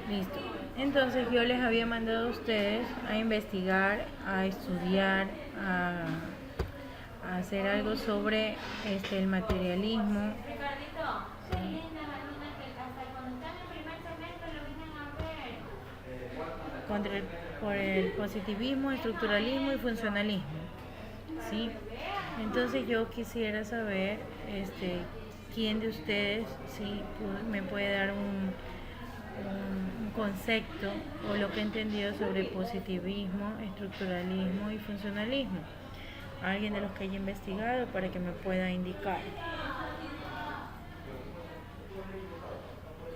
Listo. Entonces yo les había mandado a ustedes a investigar, a estudiar, a hacer algo sobre el materialismo, ¿sí? Contra por el positivismo, estructuralismo y funcionalismo, ¿sí? Entonces yo quisiera saber, quién de ustedes, ¿sí? Me puede dar un concepto o lo que he entendido sobre positivismo, estructuralismo y funcionalismo. Alguien de los que haya investigado para que me pueda indicar.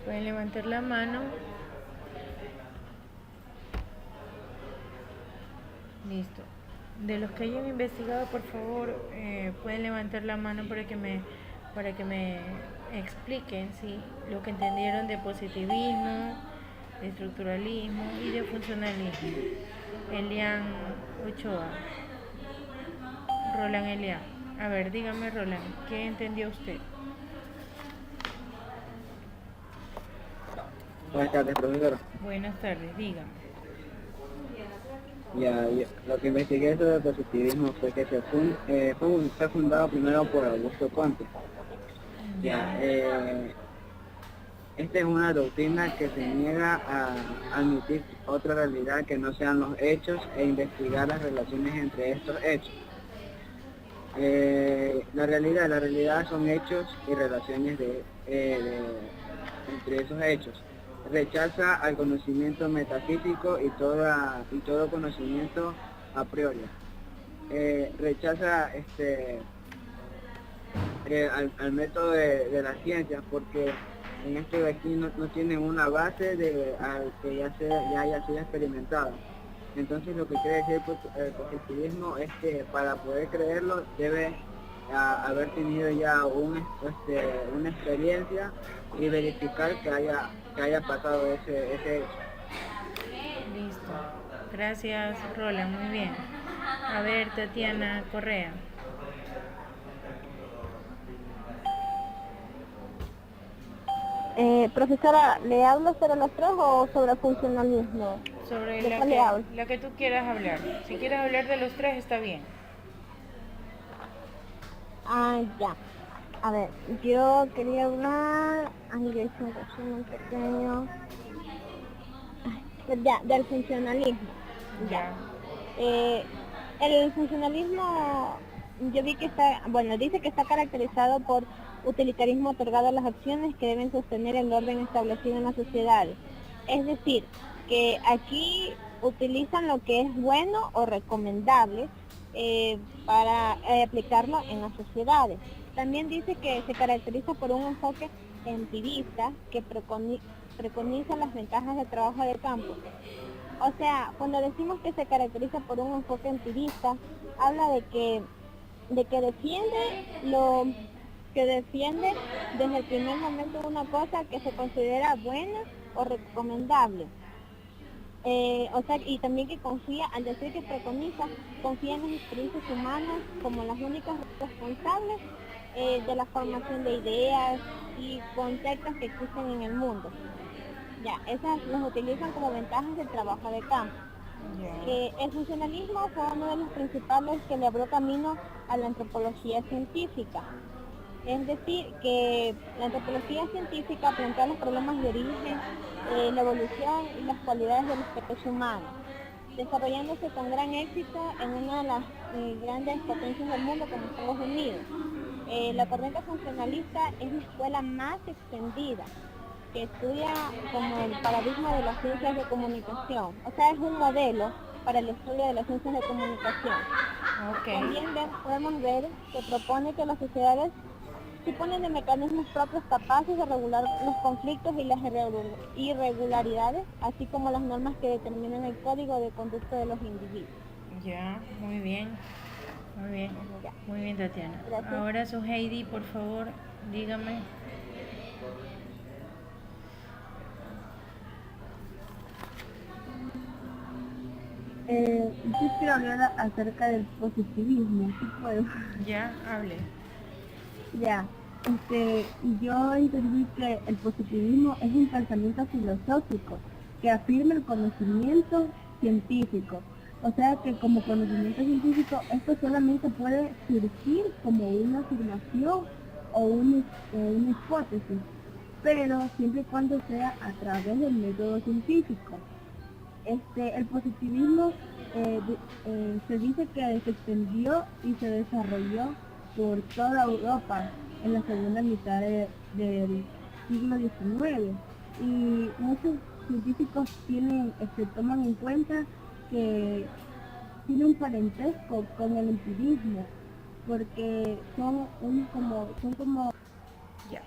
Pueden levantar la mano. Listo. De los que hayan investigado, por favor, pueden levantar la mano para que me expliquen, ¿sí? Lo que entendieron de positivismo, de estructuralismo y de funcionalismo. Elian Ochoa. Roland Elian. A ver, dígame, Roland, ¿qué entendió usted? Buenas tardes, profesora. Buenas tardes, dígame. Lo que investigué sobre el positivismo fue que fue fundado primero por Augusto Comte. Ya, Ya. esta es una doctrina que se niega a admitir otra realidad que no sean los hechos e investigar las relaciones entre estos hechos. La realidad son hechos y relaciones entre esos hechos. Rechaza al conocimiento metafísico y todo conocimiento a priori. Rechaza al método de las ciencias porque en esto de aquí no tienen una base al que ya haya sido experimentada. Entonces lo que quiere decir el positivismo es que para poder creerlo debe haber tenido ya una experiencia y verificar que haya pasado ese hecho. Listo. Gracias, Roland. Muy bien. A ver, Tatiana Correa. Profesora, ¿le hablo sobre los tres o sobre funcionalismo? Sobre ¿De cuál le hablo? la que tú quieras hablar. Si quieres hablar de los tres, está bien. Ah, ya. A ver, yo quería hablar... Ay, yo hice un resumen pequeño. Pues ya, del funcionalismo. Ya. Ya. Eh, el funcionalismo, yo vi que está, bueno, dice que está caracterizado por utilitarismo otorgado a las acciones que deben sostener el orden establecido en las sociedades. Es decir, que aquí utilizan lo que es bueno o recomendable para aplicarlo en las sociedades. También dice que se caracteriza por un enfoque empirista que preconiza las ventajas del trabajo de campo. O sea, cuando decimos que se caracteriza por un enfoque empirista, habla de que defiende desde el primer momento una cosa que se considera buena o recomendable. O sea, y también que confía, al decir que preconiza, confía en las experiencias humanas como las únicas responsables de la formación de ideas y conceptos que existen en el mundo. Ya, esas las utilizan como ventajas del trabajo de campo. Ya. El funcionalismo fue uno de los principales que le abrió camino a la antropología científica. Es decir, que la antropología científica plantea los problemas de origen, la evolución y las cualidades de los seres humanos, desarrollándose con gran éxito en una de las grandes potencias del mundo como Estados Unidos. La corriente funcionalista es la escuela más extendida que estudia como el paradigma de las ciencias de comunicación. O sea, es un modelo para el estudio de las ciencias de comunicación. Ok. También podemos ver que propone que las sociedades disponen de mecanismos propios capaces de regular los conflictos y las irregularidades, así como las normas que determinan el código de conducta de los individuos. Ya, muy bien. Muy bien. Ya, Muy bien, Tatiana. gracias. Ahora su Heidi, por favor, dígame. Yo quiero hablar acerca del positivismo, si puedo. Ya, hable. Ya, yo entendí que el positivismo es un pensamiento filosófico que afirma el conocimiento científico. O sea que como conocimiento científico esto solamente puede surgir como una afirmación o una hipótesis, pero siempre y cuando sea a través del método científico. El positivismo se dice que se extendió y se desarrolló por toda Europa en la segunda mitad del siglo XIX y muchos científicos toman en cuenta que tiene un parentesco con el empirismo porque son como Ya.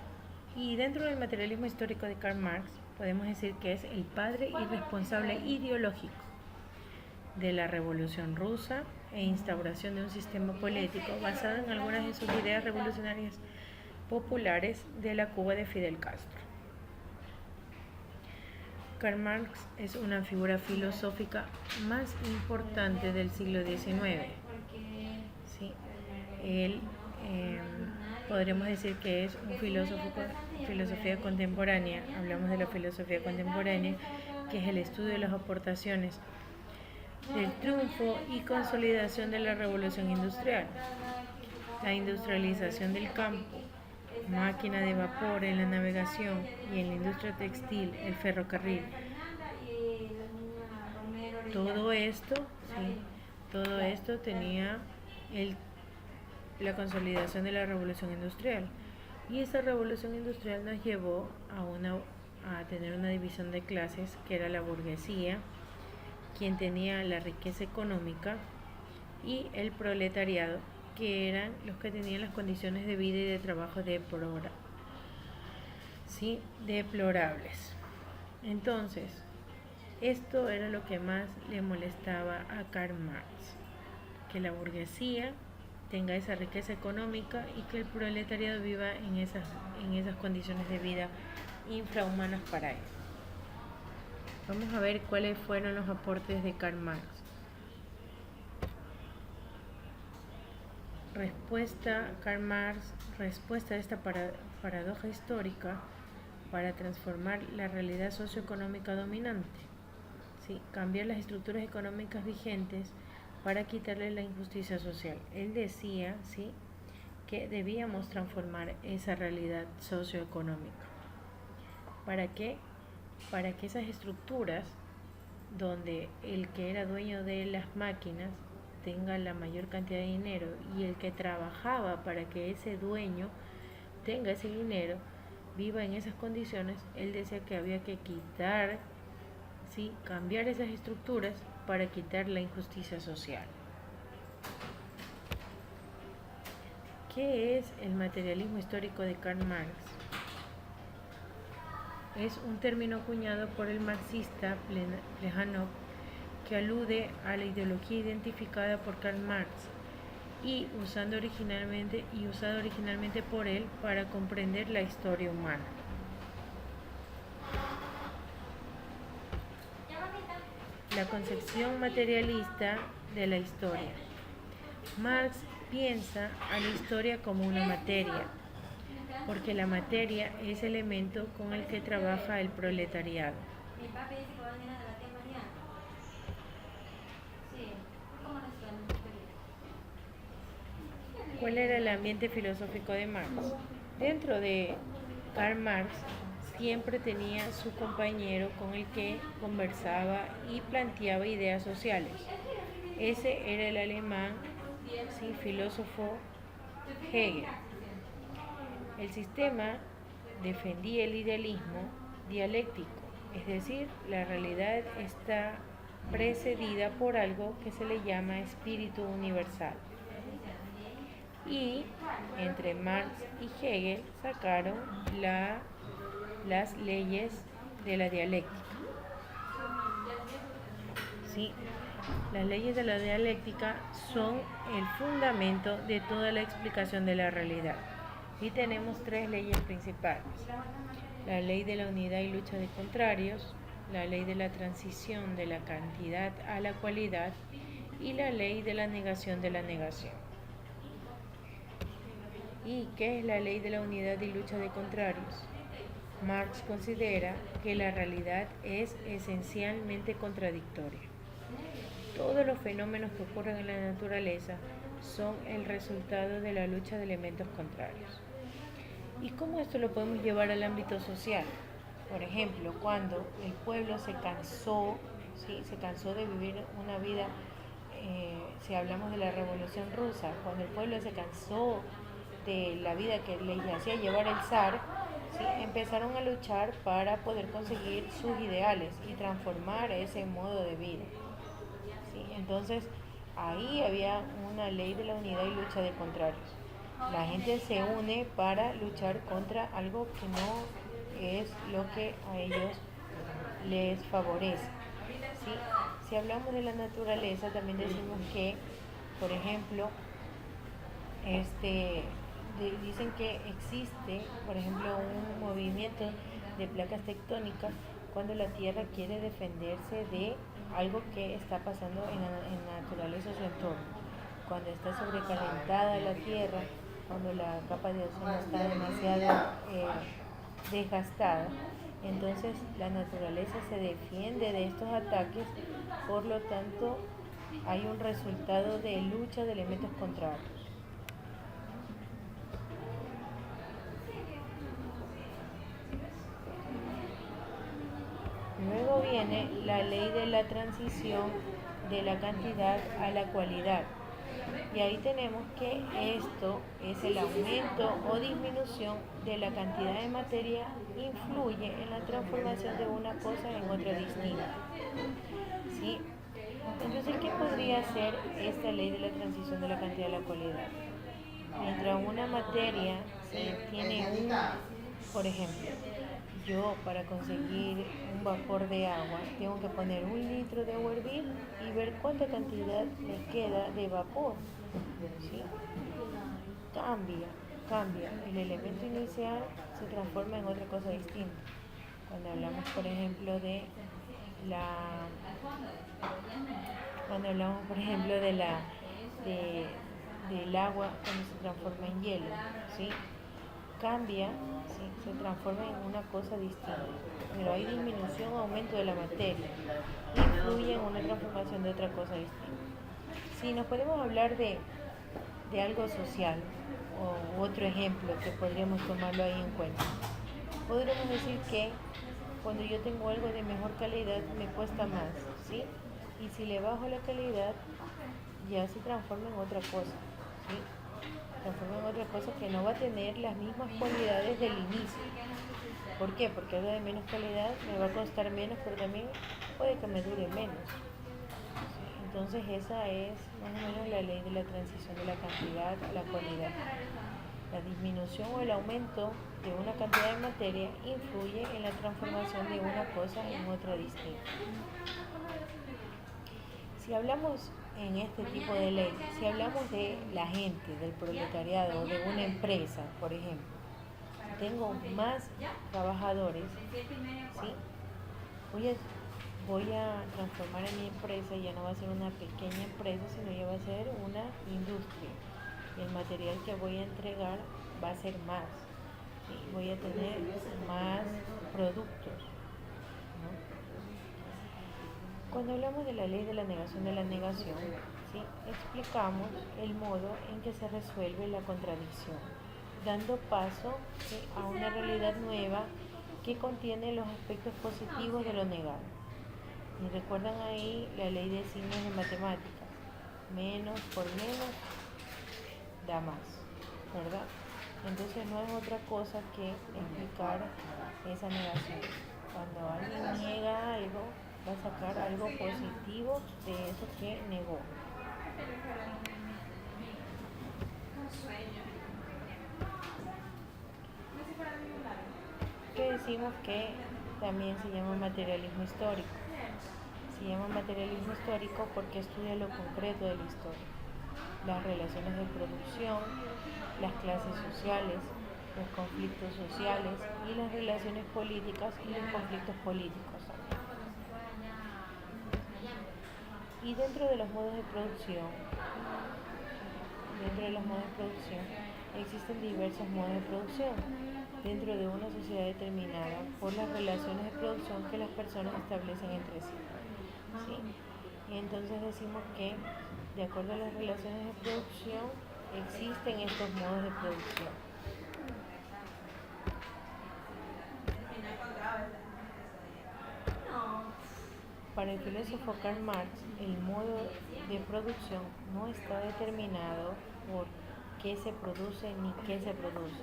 Y dentro del materialismo histórico de Karl Marx, podemos decir que es el padre y responsable ideológico de la Revolución Rusa e instauración de un sistema político basado en algunas de sus ideas revolucionarias populares de la Cuba de Fidel Castro. Karl Marx es una figura filosófica más importante del siglo XIX. ¿Sí? Él podremos decir que es un filósofo con filosofía contemporánea. Hablamos de la filosofía contemporánea, que es el estudio de las aportaciones del triunfo y consolidación de la revolución industrial, la industrialización del campo, máquina de vapor en la navegación y en la industria textil, el ferrocarril. Todo esto tenía la consolidación de la revolución industrial. Y esa revolución industrial nos llevó a tener una división de clases, que era la burguesía, quien tenía la riqueza económica, y el proletariado, que eran los que tenían las condiciones de vida y de trabajo deplorables. Entonces, esto era lo que más le molestaba a Karl Marx, que la burguesía tenga esa riqueza económica y que el proletariado viva en esas condiciones de vida infrahumanas para él. Vamos a ver cuáles fueron los aportes de Karl Marx. Karl Marx, respuesta a esta paradoja histórica para transformar la realidad socioeconómica dominante. ¿Sí? Cambiar las estructuras económicas vigentes para quitarle la injusticia social. Él decía, ¿sí?, que debíamos transformar esa realidad socioeconómica. ¿Para qué? Para que esas estructuras donde el que era dueño de las máquinas tenga la mayor cantidad de dinero y el que trabajaba para que ese dueño tenga ese dinero, viva en esas condiciones. Él decía que había que cambiar esas estructuras para quitar la injusticia social. ¿Qué es el materialismo histórico de Karl Marx? Es un término acuñado por el marxista Plejánov que alude a la ideología identificada por Karl Marx y usado originalmente por él para comprender la historia humana. La concepción materialista de la historia. Marx piensa a la historia como una materia, porque la materia es el elemento con el que trabaja el proletariado. ¿Cuál era el ambiente filosófico de Marx? Dentro de Karl Marx siempre tenía su compañero con el que conversaba y planteaba ideas sociales. Ese era el alemán, filósofo Hegel. El sistema defendía el idealismo dialéctico, es decir, la realidad está precedida por algo que se le llama espíritu universal. Y entre Marx y Hegel sacaron las leyes de la dialéctica. ¿Sí? Las leyes de la dialéctica son el fundamento de toda la explicación de la realidad. Y tenemos tres leyes principales: la ley de la unidad y lucha de contrarios, la ley de la transición de la cantidad a la cualidad y la ley de la negación de la negación. ¿Y qué es la ley de la unidad y lucha de contrarios? Marx considera que la realidad es esencialmente contradictoria. Todos los fenómenos que ocurren en la naturaleza son el resultado de la lucha de elementos contrarios. ¿Y cómo esto lo podemos llevar al ámbito social? Por ejemplo, cuando el pueblo se cansó, ¿sí? Se cansó de vivir una vida, si hablamos de la Revolución Rusa, cuando el pueblo se cansó de la vida que les hacía llevar el zar, ¿sí? Empezaron a luchar para poder conseguir sus ideales y transformar ese modo de vida. ¿Sí? Entonces, ahí había una ley de la unidad y lucha de contrarios. La gente se une para luchar contra algo que no es lo que a ellos les favorece. ¿Sí? Si hablamos de la naturaleza, también decimos que, por ejemplo, dicen que existe, por ejemplo, un movimiento de placas tectónicas cuando la Tierra quiere defenderse de algo que está pasando en la naturaleza o su entorno. Cuando está sobrecalentada la Tierra, cuando la capa de ozono está demasiado desgastada, entonces la naturaleza se defiende de estos ataques, por lo tanto hay un resultado de lucha de elementos contrarios. Luego viene la ley de la transición de la cantidad a la cualidad. Y ahí tenemos que esto es el aumento o disminución de la cantidad de materia influye en la transformación de una cosa en otra distinta. ¿Sí? Entonces, ¿qué podría ser esta ley de la transición de la cantidad a la cualidad? Mientras una materia tiene por ejemplo, yo para conseguir un vapor de agua tengo que poner 1 litro de agua a hervir y ver cuánta cantidad me queda de vapor. ¿Sí? Cambia. El elemento inicial se transforma en otra cosa distinta. Cuando hablamos, por ejemplo, del agua cuando se transforma en hielo, ¿sí? Cambia, ¿sí? Se transforma en una cosa distinta, pero hay disminución o aumento de la materia, influye en una transformación de otra cosa distinta. Si nos podemos hablar de algo social o otro ejemplo que podríamos tomarlo ahí en cuenta, podríamos decir que cuando yo tengo algo de mejor calidad me cuesta más, ¿sí? Y si le bajo la calidad ya se transforma en otra cosa, ¿sí? Transforma en otra cosa que no va a tener las mismas cualidades del inicio. ¿Por qué? Porque algo de menos calidad me va a costar menos, pero también puede que me dure menos. Entonces esa es más o menos la ley de la transición de la cantidad a la cualidad. La disminución o el aumento de una cantidad de materia influye en la transformación de una cosa en otra distinta. Si hablamos en este tipo de ley, si hablamos de la gente, del proletariado o de una empresa, por ejemplo, si tengo más trabajadores, ¿sí? Voy a transformar en mi empresa, ya no va a ser una pequeña empresa, sino ya va a ser una industria. Y el material que voy a entregar va a ser más. ¿Sí? Voy a tener más productos, ¿no? Cuando hablamos de la ley de la negación, ¿sí? Explicamos el modo en que se resuelve la contradicción, dando paso, ¿sí? a una realidad nueva que contiene los aspectos positivos de lo negado. Y recuerdan ahí la ley de signos de matemáticas. Menos por menos da más, ¿verdad? Entonces no es otra cosa que explicar esa negación. Cuando alguien niega algo, va a sacar algo positivo de eso que negó. Que decimos que también se llama materialismo histórico. Se llama materialismo histórico porque estudia lo concreto de la historia, las relaciones de producción, las clases sociales, los conflictos sociales y las relaciones políticas y los conflictos políticos. Y dentro de los modos de producción, existen diversos modos de producción, dentro de una sociedad determinada por las relaciones de producción que las personas establecen entre sí. ¿Sí? Y entonces decimos que, de acuerdo a las relaciones de producción, existen estos modos de producción. Para el filósofo Karl Marx, el modo de producción no está determinado por qué se produce ni qué se produce,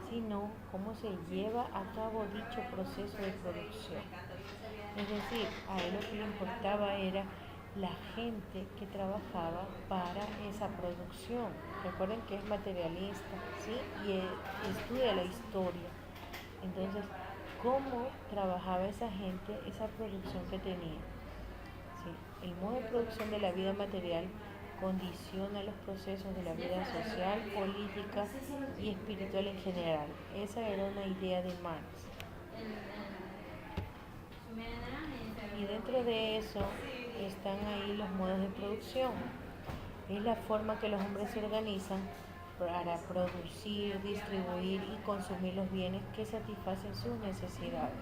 sino cómo se lleva a cabo dicho proceso de producción. Es decir, a él lo que le importaba era la gente que trabajaba para esa producción. Recuerden que es materialista, ¿sí? Y estudia la historia. Entonces, cómo trabajaba esa gente, esa producción que tenía. ¿Sí? El modo de producción de la vida material condiciona los procesos de la vida social, política y espiritual en general. Esa era una idea de Marx. Y dentro de eso están ahí los modos de producción. Es la forma que los hombres se organizan para producir, distribuir y consumir los bienes que satisfacen sus necesidades.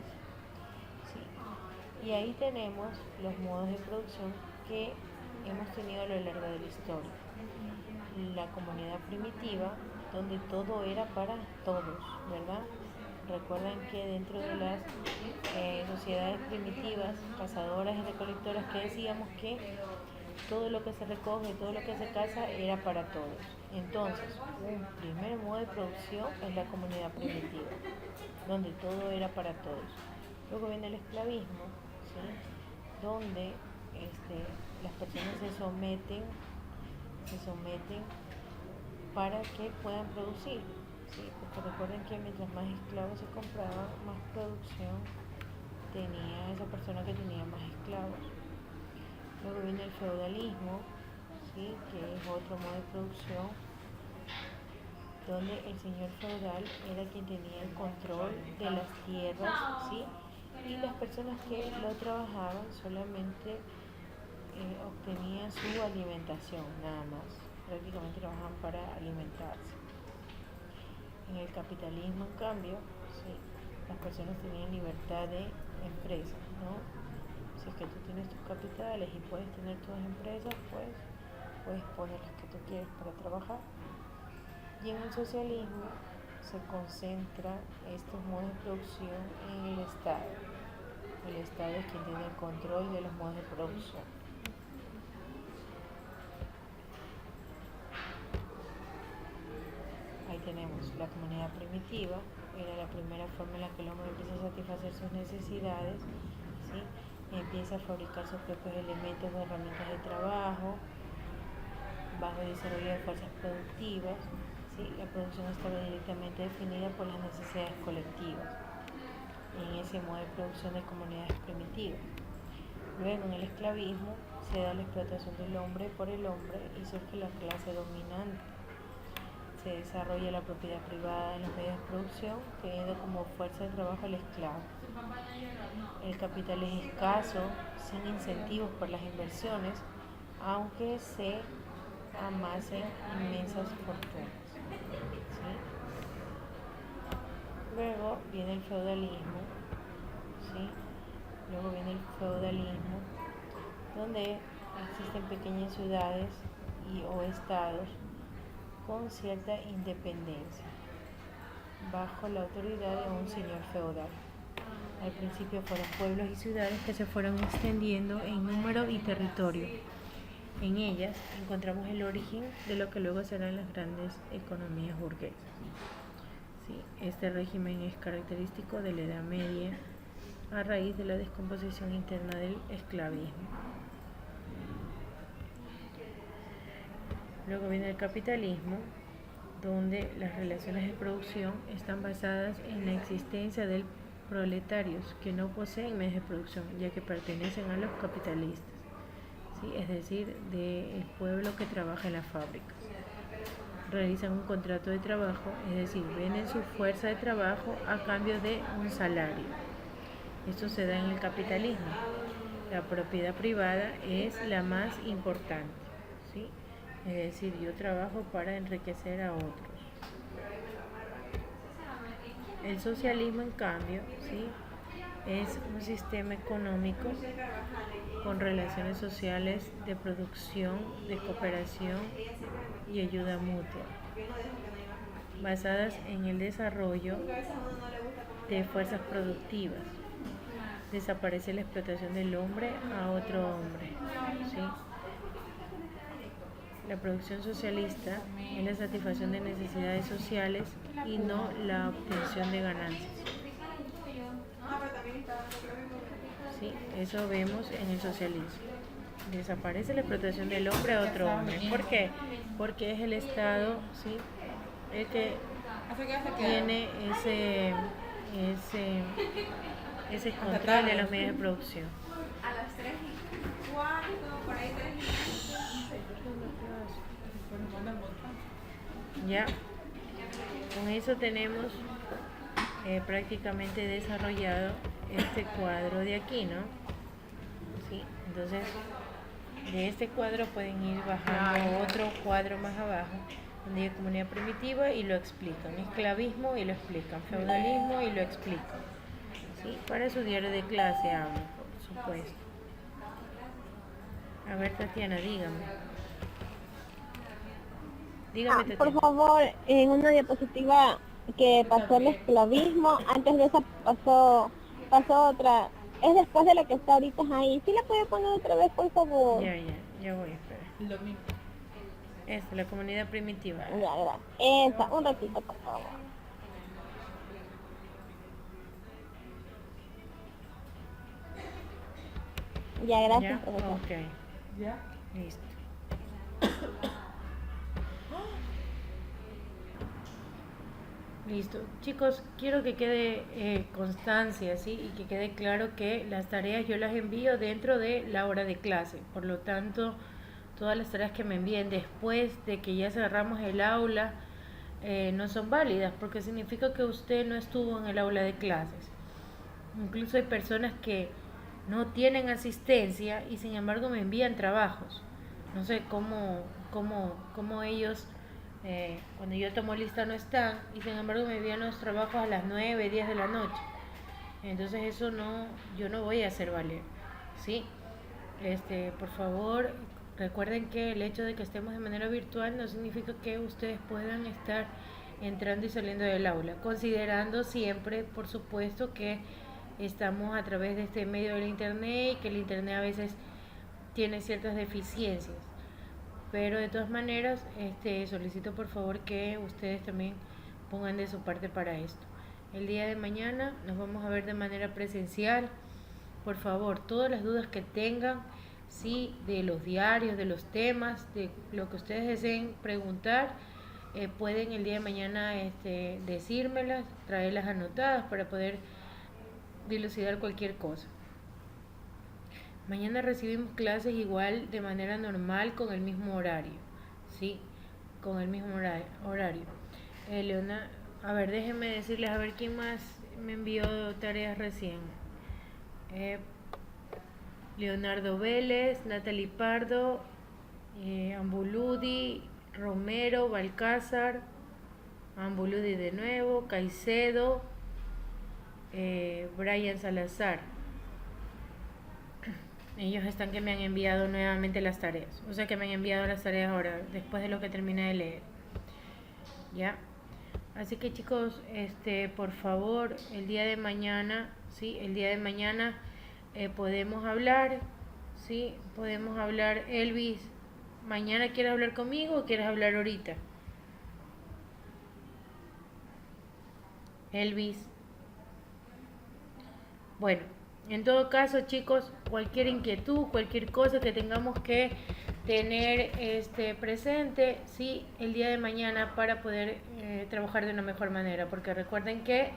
¿Sí? Y ahí tenemos los modos de producción que hemos tenido a lo largo de la historia. La comunidad primitiva, donde todo era para todos, ¿verdad? Recuerdan que dentro de las sociedades primitivas, cazadoras y recolectoras, que decíamos que todo lo que se recoge, todo lo que se caza era para todos. Entonces, un primer modo de producción es la comunidad primitiva, donde todo era para todos. Luego viene el esclavismo, ¿sí? Donde las personas se someten para que puedan producir. Sí, porque recuerden que mientras más esclavos se compraban, más producción tenía esa persona que tenía más esclavos. Luego viene el feudalismo, ¿sí? Que es otro modo de producción, donde el señor feudal era quien tenía el control de las tierras, ¿sí? Y las personas que lo trabajaban solamente obtenían su alimentación, nada más. Prácticamente trabajaban para alimentarse. En el capitalismo, en cambio, sí, las personas tenían libertad de empresa, ¿no? Si es que tú tienes tus capitales y puedes tener tus empresas, pues puedes poner las que tú quieres para trabajar. Y en el socialismo se concentra estos modos de producción en el Estado. El Estado es quien tiene el control de los modos de producción. Ahí tenemos la comunidad primitiva, era la primera forma en la que el hombre empieza a satisfacer sus necesidades, ¿sí? Empieza a fabricar sus propios elementos o herramientas de trabajo, bajo el desarrollo de fuerzas productivas, ¿sí? La producción estaba directamente definida por las necesidades colectivas, en ese modo de producción de comunidades primitivas. Luego, en el esclavismo, se da la explotación del hombre por el hombre y surge la clase dominante. Se desarrolla la propiedad privada en los medios de producción, teniendo como fuerza de trabajo al esclavo. El capital es escaso, sin incentivos por las inversiones, aunque se amasen inmensas fortunas. ¿Sí? Luego viene el feudalismo, ¿sí? Donde existen pequeñas ciudades o estados con cierta independencia, bajo la autoridad de un señor feudal. Al principio fueron pueblos y ciudades que se fueron extendiendo en número y territorio. En ellas encontramos el origen de lo que luego serán las grandes economías burguesas. Sí, este régimen es característico de la Edad Media a raíz de la descomposición interna del esclavismo. Luego viene el capitalismo, donde las relaciones de producción están basadas en la existencia de proletarios que no poseen medios de producción, ya que pertenecen a los capitalistas, ¿sí? Es decir, del pueblo que trabaja en las fábricas. Realizan un contrato de trabajo, es decir, venden su fuerza de trabajo a cambio de un salario. Esto se da en el capitalismo. La propiedad privada es la más importante, ¿sí? Es decir, yo trabajo para enriquecer a otros. El socialismo, en cambio, ¿sí? Es un sistema económico con relaciones sociales de producción, de cooperación y ayuda mutua, basadas en el desarrollo de fuerzas productivas. Desaparece la explotación del hombre a otro hombre, ¿sí? La producción socialista es la satisfacción de necesidades sociales y no la obtención de ganancias. Sí, eso vemos en el socialismo. Desaparece la explotación del hombre a otro hombre. ¿Por qué? Porque es el Estado, ¿sí?, el que tiene ese control de los medios de producción. A las 3:15, por ahí 3:15. Ya, con eso tenemos prácticamente desarrollado este cuadro de aquí, ¿no? Sí, entonces de este cuadro pueden ir bajando otro cuadro más abajo, donde hay comunidad primitiva y lo explican, esclavismo y lo explican, feudalismo y lo explican, ¿sí? Para su diario de clase, por supuesto. A ver, Tatiana, dígame. Dígame, Tatiana. Por favor, en una diapositiva que pasó el esclavismo, antes de esa pasó otra, es después de la que está ahorita ahí. ¿Sí la puede poner otra vez, por favor? Ya voy, espera. Esta, la comunidad primitiva. Ya, gracias. Esa, un ratito, por favor. Ya, gracias, profesor. Ok, ¿Ya? listo. Listo. Chicos, quiero que quede constancia, ¿sí? Y que quede claro que las tareas yo las envío dentro de la hora de clase. Por lo tanto, todas las tareas que me envíen después de que ya cerramos el aula no son válidas, porque significa que usted no estuvo en el aula de clases. Incluso hay personas que no tienen asistencia y sin embargo me envían trabajos. No sé cómo ellos... cuando yo tomo lista no están y sin embargo me envían los trabajos a las 9, 10 de la noche. Entonces eso no, yo no voy a hacer valer, ¿sí? Por favor, recuerden que el hecho de que estemos de manera virtual no significa que ustedes puedan estar entrando y saliendo del aula, considerando siempre, por supuesto, que estamos a través de este medio del internet y que el internet a veces tiene ciertas deficiencias. Pero de todas maneras, solicito por favor que ustedes también pongan de su parte para esto. El día de mañana nos vamos a ver de manera presencial. Por favor, todas las dudas que tengan, sí, de los diarios, de los temas, de lo que ustedes deseen preguntar, pueden el día de mañana decírmelas, traerlas anotadas para poder dilucidar cualquier cosa. Mañana recibimos clases igual de manera normal con el mismo horario, ¿sí? Con el mismo horario. Leona, a ver, déjenme decirles, a ver quién más me envió tareas recién. Leonardo Vélez, Natalie Pardo, Ambuludi, Romero, Balcázar, Ambuludi de nuevo, Caicedo, Brian Salazar. Ellos están que me han enviado nuevamente las tareas. O sea que me han enviado las tareas ahora, después de lo que terminé de leer. ¿Ya? Así que chicos, por favor, el día de mañana, ¿sí? El día de mañana podemos hablar, ¿sí? Podemos hablar. Elvis, ¿mañana quieres hablar conmigo o quieres hablar ahorita? Elvis. Bueno. En todo caso, chicos, cualquier inquietud, cualquier cosa que tengamos que tener presente, sí, el día de mañana para poder trabajar de una mejor manera, porque recuerden que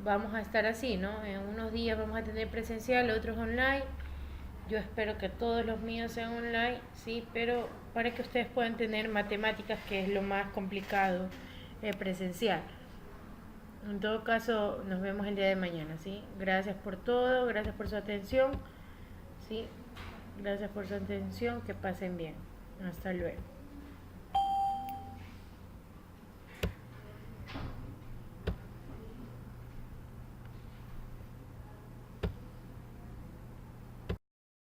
vamos a estar así, ¿no? En unos días vamos a tener presencial, otros online. Yo espero que todos los míos sean online, sí, pero para que ustedes puedan tener matemáticas, que es lo más complicado, presencial. En todo caso, nos vemos el día de mañana, ¿sí? Gracias por todo, gracias por su atención, ¿sí? Gracias por su atención, que pasen bien. Hasta luego.